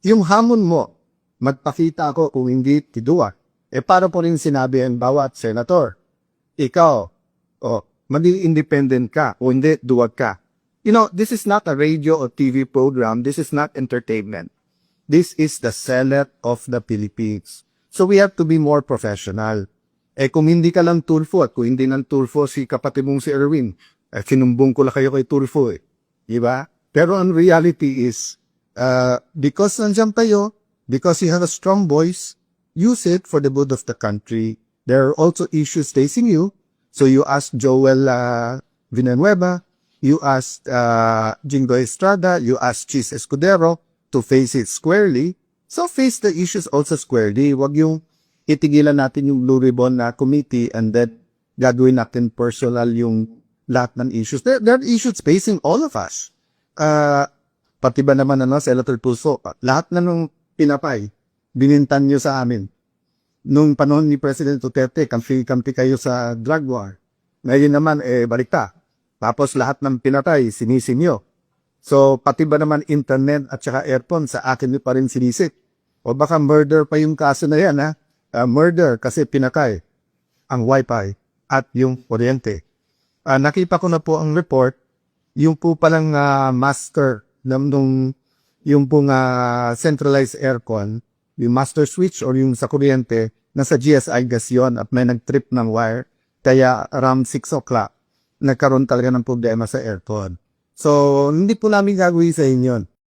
yung hamon mo, magpakita ako kung hindi tiduwa. Para po rin sinabi ang bawat senator, ikaw, maging independent ka, o hindi, duwag ka. This is not a radio or TV program. This is not entertainment. This is the Senate of the Philippines. So we have to be more professional. Kung hindi ka lang Tulfo at kung hindi lang Tulfo si kapatid mong si Erwin, sinumbong ko lang kayo kay Tulfo Diba? Pero ang reality is, because nandiyan kayo, because you have a strong voice, use it for the good of the country. There are also issues facing you. So you ask Joel Villanueva, you ask Jingo Estrada, you ask Chis Escudero to face it squarely. So face the issues also squarely. Wag yung itigilan natin yung Blue Ribbon na committee and then gagawin natin personal yung lahat ng issues. There are issues facing all of us. Pati ba naman Senator Tulfo, lahat na nung pinapay, binintan nyo sa amin. Nung panahon ni President Duterte, kampi kayo sa drug war. Ngayon naman, balikta. Tapos lahat ng pinatay, sinisin nyo. So, pati ba naman internet at saka airphone, sa akin nyo pa rin sinisip. O baka murder pa yung kaso na yan, murder kasi pinatay ang wifi at yung kuryente. Nakita ko na po ang report, yung po palang master yung pong centralized aircon, yung master switch or yung sa kuryente, nasa GSI gas yun at may nag-trip ng wire. Kaya around 6 o'clock, nagkaroon talaga ng problema sa aircon. So, hindi po namin gagawin sa inyo.